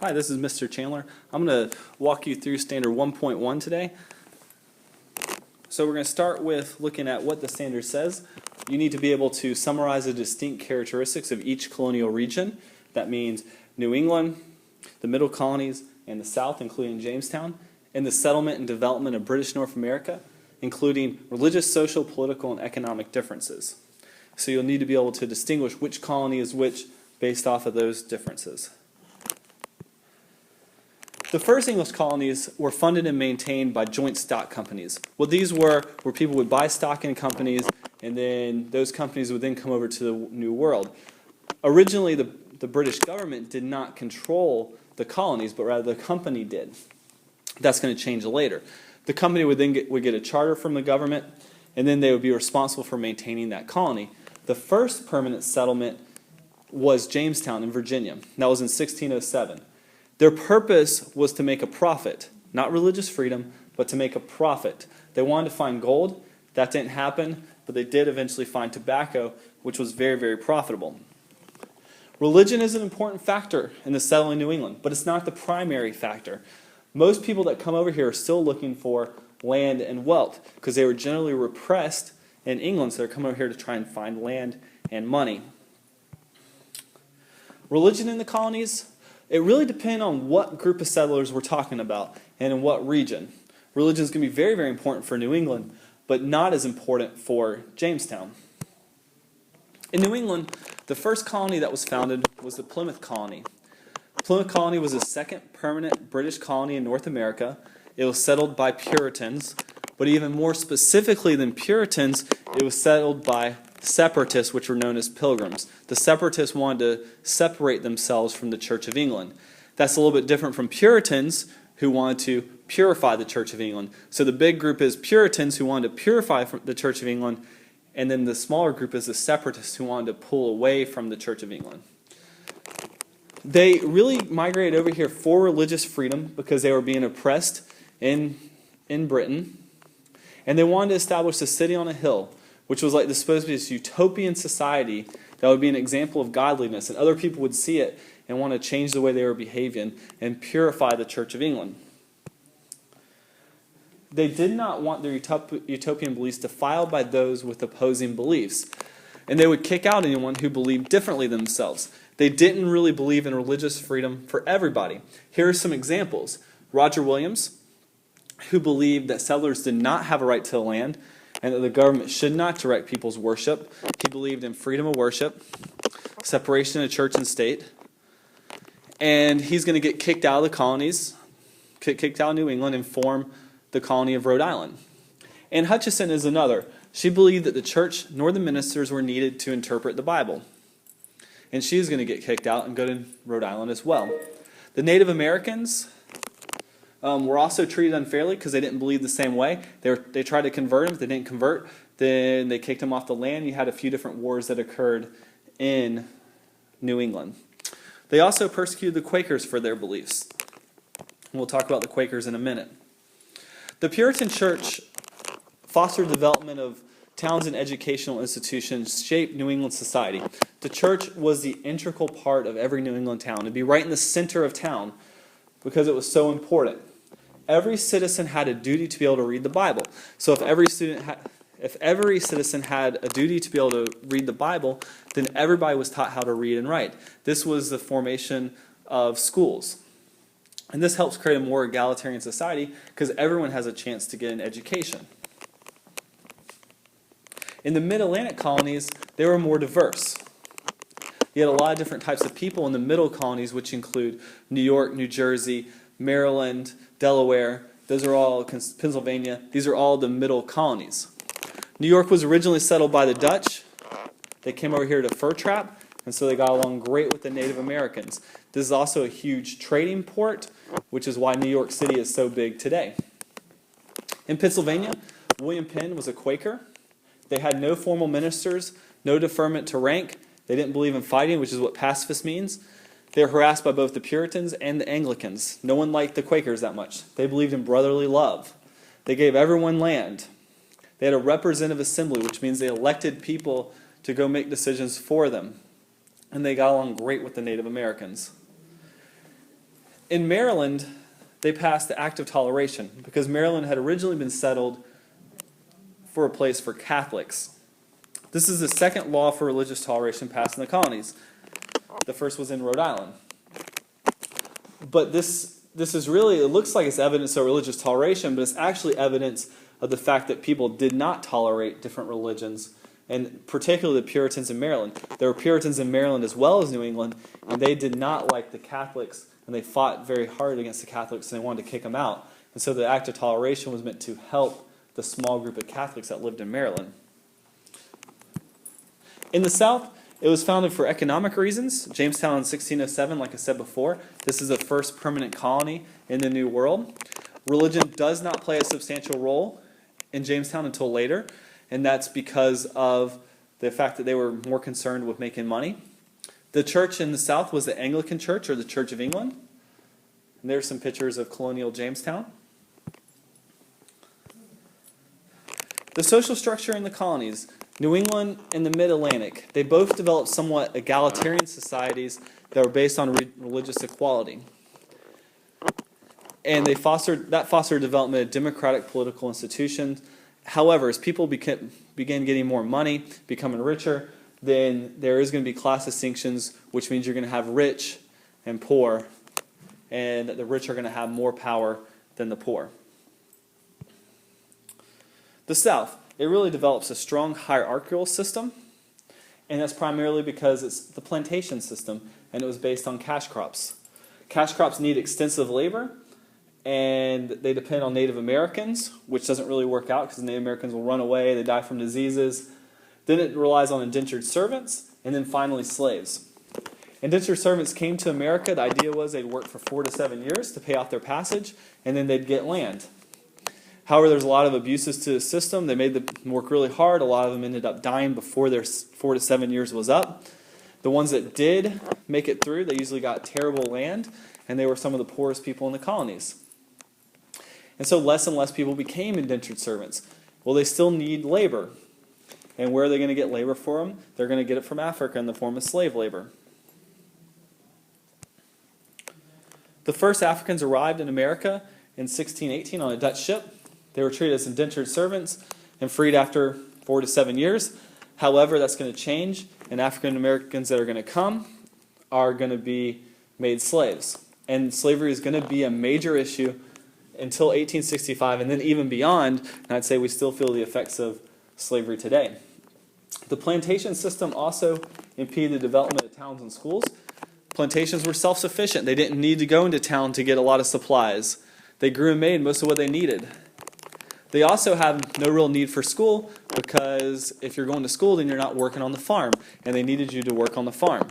Hi, this is Mr. Chandler. I'm going to walk you through Standard 1.1 today. So we're going to start with looking at what the standard says. You need to be able to summarize the distinct characteristics of each colonial region. That means New England, the Middle Colonies, and the South, including Jamestown, and the settlement and development of British North America, including religious, social, political, and economic differences. So you'll need to be able to distinguish which colony is which based off of those differences. The first English colonies were funded and maintained by joint stock companies. What these were people would buy stock in companies, and then those companies would then come over to the New World. Originally, the British government did not control the colonies, but rather the company did. That's going to change later. The company would then get a charter from the government, and then they would be responsible for maintaining that colony. The first permanent settlement was Jamestown in Virginia. That was in 1607. Their purpose was to make a profit, not religious freedom, but to make a profit. They wanted to find gold. That didn't happen, but they did eventually find tobacco, which was very, very profitable. Religion is an important factor in the settling New England, but it's not the primary factor. Most people that come over here are still looking for land and wealth because they were generally repressed in England, so they're coming over here to try and find land and money. Religion in the colonies, it really depends on what group of settlers we're talking about and in what region. Religion is going to be very, very important for New England, but not as important for Jamestown. In New England, the first colony that was founded was the Plymouth Colony. Plymouth Colony was the second permanent British colony in North America. It was settled by Puritans, but even more specifically than Puritans, it was settled by Separatists, which were known as Pilgrims. The Separatists wanted to separate themselves from the Church of England. That's a little bit different from Puritans, who wanted to purify the Church of England. So the big group is Puritans, who wanted to purify the Church of England, and then the smaller group is the Separatists, who wanted to pull away from the Church of England. They really migrated over here for religious freedom because they were being oppressed in Britain, and they wanted to establish a city on a hill, which was like supposed to be this utopian society that would be an example of godliness, and other people would see it and want to change the way they were behaving and purify the Church of England. They did not want their utopian beliefs defiled by those with opposing beliefs, and they would kick out anyone who believed differently themselves. They didn't really believe in religious freedom for everybody. Here are some examples. Roger Williams, who believed that settlers did not have a right to the land, and that the government should not direct people's worship. He believed in freedom of worship, separation of church and state, and he's going to get kicked out of the colonies, kicked out of New England, and form the colony of Rhode Island. Anne Hutchinson is another. She believed that the church nor the ministers were needed to interpret the Bible, and she's going to get kicked out and go to Rhode Island as well. The Native Americans were also treated unfairly because they didn't believe the same way. They tried to convert them. If they didn't convert, then they kicked them off the land. You had a few different wars that occurred in New England. They also persecuted the Quakers for their beliefs. We'll talk about the Quakers in a minute. The Puritan Church fostered the development of towns and educational institutions, shaped New England society. The church was the integral part of every New England town. It'd be right in the center of town because it was so important. Every citizen had a duty to be able to read the Bible. So if every citizen had a duty to be able to read the Bible, then everybody was taught how to read and write. This was the formation of schools. And this helps create a more egalitarian society because everyone has a chance to get an education. In the mid-Atlantic colonies, they were more diverse. You had a lot of different types of people in the middle colonies, which include New York, New Jersey, Maryland, Delaware. Those are all Pennsylvania. These are all the middle colonies. New York was originally settled by the Dutch. They came over here to fur trap, and so they got along great with the Native Americans. This is also a huge trading port, which is why New York City is so big today. In Pennsylvania, William Penn was a Quaker. They had no formal ministers, no deferment to rank. They didn't believe in fighting, which is what pacifist means. They were harassed by both the Puritans and the Anglicans. No one liked the Quakers that much. They believed in brotherly love. They gave everyone land. They had a representative assembly, which means they elected people to go make decisions for them. And they got along great with the Native Americans. In Maryland, they passed the Act of Toleration because Maryland had originally been settled for a place for Catholics. This is the second law for religious toleration passed in the colonies. The first was in Rhode Island. But this is really, it looks like it's evidence of religious toleration, but it's actually evidence of the fact that people did not tolerate different religions, and particularly the Puritans in Maryland. There were Puritans in Maryland as well as New England, and they did not like the Catholics, and they fought very hard against the Catholics, and they wanted to kick them out. And so the Act of Toleration was meant to help the small group of Catholics that lived in Maryland. In the South, it was founded for economic reasons. Jamestown in 1607, like I said before, this is the first permanent colony in the New World. Religion does not play a substantial role in Jamestown until later, and that's because of the fact that they were more concerned with making money. The church in the South was the Anglican Church, or the Church of England. And there's some pictures of colonial Jamestown. The social structure in the colonies, New England and the Mid-Atlantic, they both developed somewhat egalitarian societies that were based on religious equality. And that fostered development of democratic political institutions. However, as people began getting more money, becoming richer, then there is going to be class distinctions, which means you're going to have rich and poor, and the rich are going to have more power than the poor. The South, it really develops a strong hierarchical system, and that's primarily because it's the plantation system, and it was based on cash crops. Cash crops need extensive labor, and they depend on Native Americans, which doesn't really work out because Native Americans will run away, they die from diseases. Then it relies on indentured servants, and then finally slaves. Indentured servants came to America. The idea was they'd work for 4 to 7 years to pay off their passage, and then they'd get land. However, there's a lot of abuses to the system. They made them work really hard. A lot of them ended up dying before their 4 to 7 years was up. The ones that did make it through, they usually got terrible land, and they were some of the poorest people in the colonies. And so less and less people became indentured servants. Well, they still need labor. And where are they going to get labor for them? They're going to get it from Africa in the form of slave labor. The first Africans arrived in America in 1618 on a Dutch ship. They were treated as indentured servants and freed after 4 to 7 years. However, that's going to change, and African Americans that are going to come are going to be made slaves. And slavery is going to be a major issue until 1865, and then even beyond, and I'd say we still feel the effects of slavery today. The plantation system also impeded the development of towns and schools. Plantations were self-sufficient. They didn't need to go into town to get a lot of supplies. They grew and made most of what they needed. They also have no real need for school because if you're going to school, then you're not working on the farm, and they needed you to work on the farm.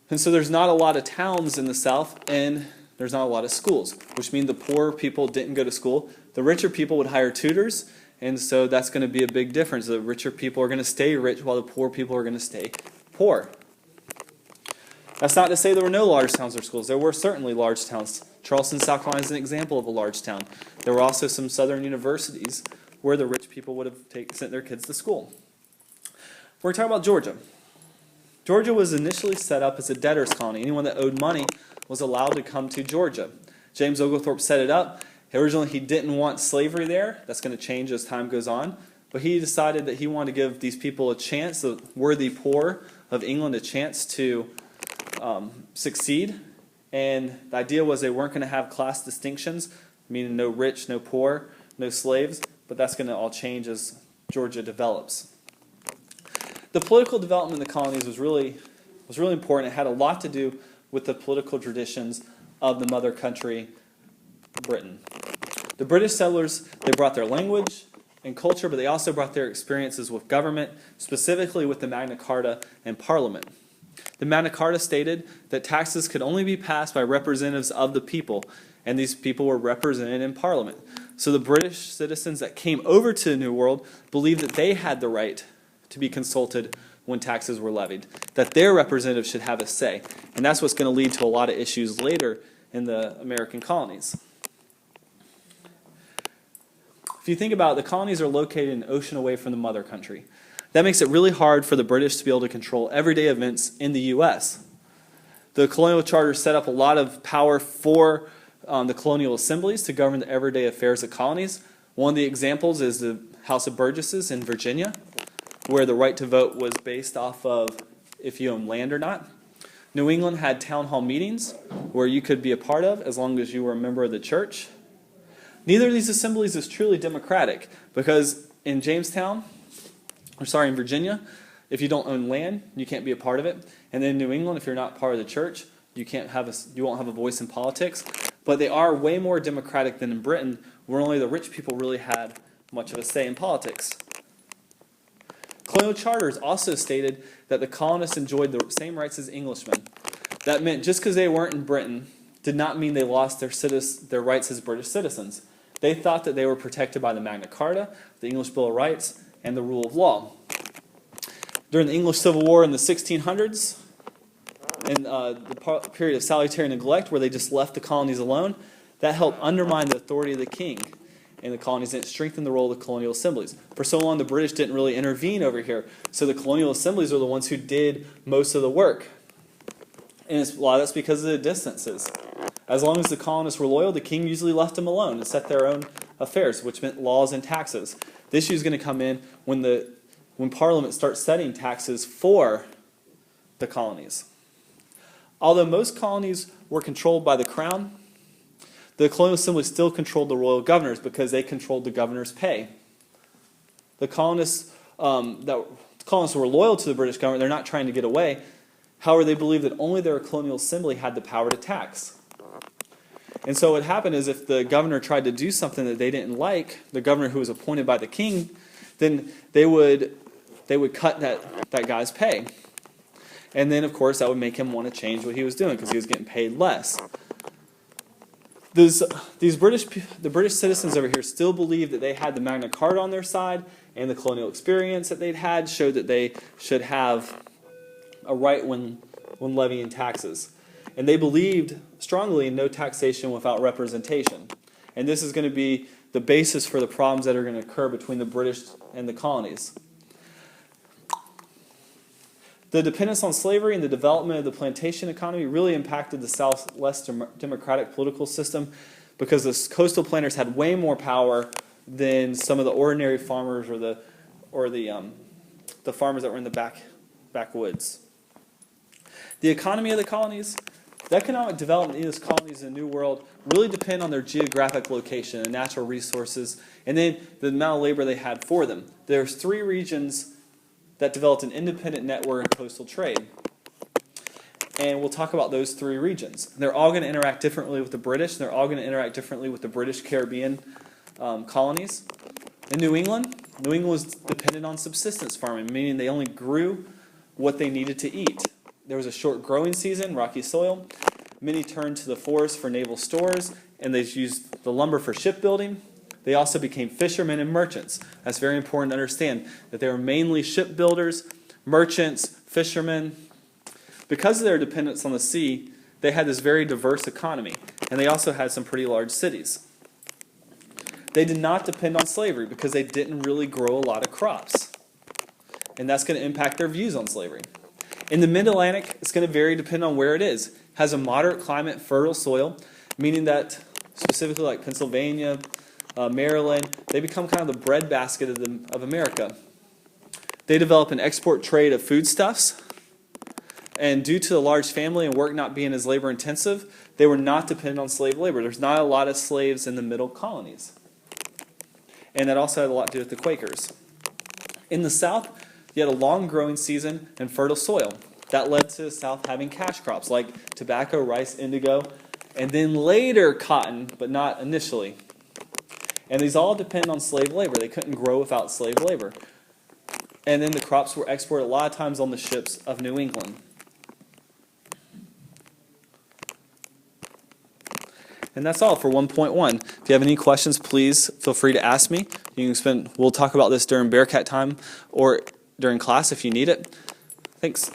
And so there's not a lot of towns in the South, and there's not a lot of schools, which means the poor people didn't go to school. The richer people would hire tutors, and so that's going to be a big difference. The richer people are going to stay rich while the poor people are going to stay poor. That's not to say there were no large towns or schools. There were certainly large towns. Charleston, South Carolina is an example of a large town. There were also some southern universities where the rich people would have sent their kids to school. We're talking about Georgia. Georgia was initially set up as a debtor's colony. Anyone that owed money was allowed to come to Georgia. James Oglethorpe set it up. Originally, he didn't want slavery there. That's going to change as time goes on. But he decided that he wanted to give these people a chance, the worthy poor of England, a chance to succeed. And the idea was they weren't going to have class distinctions, meaning no rich, no poor, no slaves. But that's going to all change as Georgia develops. The political development in the colonies was really important. It had a lot to do with the political traditions of the mother country, Britain. The British settlers, they brought their language and culture, but they also brought their experiences with government, specifically with the Magna Carta and Parliament. The Magna Carta stated that taxes could only be passed by representatives of the people, and these people were represented in Parliament. So the British citizens that came over to the New World believed that they had the right to be consulted when taxes were levied, that their representatives should have a say. And that's what's going to lead to a lot of issues later in the American colonies. If you think about it, the colonies are located an ocean away from the mother country. That makes it really hard for the British to be able to control everyday events in the U.S. The colonial charter set up a lot of power for the colonial assemblies to govern the everyday affairs of colonies. One of the examples is the House of Burgesses in Virginia, where the right to vote was based off of if you own land or not. New England had town hall meetings where you could be a part of as long as you were a member of the church. Neither of these assemblies is truly democratic because in Virginia, if you don't own land, you can't be a part of it. And then in New England, if you're not part of the church, you won't have a voice in politics. But they are way more democratic than in Britain, where only the rich people really had much of a say in politics. Colonial charters also stated that the colonists enjoyed the same rights as Englishmen. That meant just because they weren't in Britain did not mean they lost their rights as British citizens. They thought that they were protected by the Magna Carta, the English Bill of Rights, and the rule of law. During the English Civil War in the 1600s, in the period of salutary neglect where they just left the colonies alone, that helped undermine the authority of the king in the colonies, and it strengthened the role of the colonial assemblies. For so long, the British didn't really intervene over here, so the colonial assemblies were the ones who did most of the work. And a lot of that's because of the distances. As long as the colonists were loyal, the king usually left them alone and set their own affairs, which meant laws and taxes. The issue is going to come in when Parliament starts setting taxes for the colonies. Although most colonies were controlled by the crown, the colonial assembly still controlled the royal governors because they controlled the governor's pay. The colonists were loyal to the British government. They're not trying to get away. However, they believed that only their colonial assembly had the power to tax. And so what happened is if the governor tried to do something that they didn't like, the governor who was appointed by the king, then they would cut that guy's pay. And then, of course, that would make him want to change what he was doing because he was getting paid less. The British citizens over here still believe that they had the Magna Carta on their side, and the colonial experience that they'd had showed that they should have a right when levying taxes. And they believed strongly in no taxation without representation. And this is going to be the basis for the problems that are going to occur between the British and the colonies. The dependence on slavery and the development of the plantation economy really impacted the South's less democratic political system because the coastal planters had way more power than some of the ordinary farmers or the farmers that were in the backwoods. The economy of the colonies, the economic development in these colonies in the New World really depend on their geographic location and natural resources, and then the amount of labor they had for them. There's 3 regions that developed an independent network of coastal trade. And we'll talk about those 3 regions. They're all going to interact differently with the British. They're all going to interact differently with the British Caribbean colonies. In New England was dependent on subsistence farming, meaning they only grew what they needed to eat. There was a short growing season, rocky soil. Many turned to the forest for naval stores, and they used the lumber for shipbuilding. They also became fishermen and merchants. That's very important to understand, that they were mainly shipbuilders, merchants, fishermen. Because of their dependence on the sea, they had this very diverse economy, and they also had some pretty large cities. They did not depend on slavery because they didn't really grow a lot of crops, and that's going to impact their views on slavery. In the Mid-Atlantic, it's going to vary depending on where it is. It has a moderate climate, fertile soil, meaning that specifically like Pennsylvania, Maryland, they become kind of the breadbasket of America. They develop an export trade of foodstuffs, and due to the large family and work not being as labor intensive, they were not dependent on slave labor. There's not a lot of slaves in the middle colonies. And that also had a lot to do with the Quakers. In the South, you had a long growing season and fertile soil. That led to the South having cash crops like tobacco, rice, indigo, and then later cotton, but not initially. And these all depend on slave labor. They couldn't grow without slave labor. And then the crops were exported a lot of times on the ships of New England. And that's all for 1.1. If you have any questions, please feel free to ask me. We'll talk about this during Bearcat time or during class if you need it. Thanks.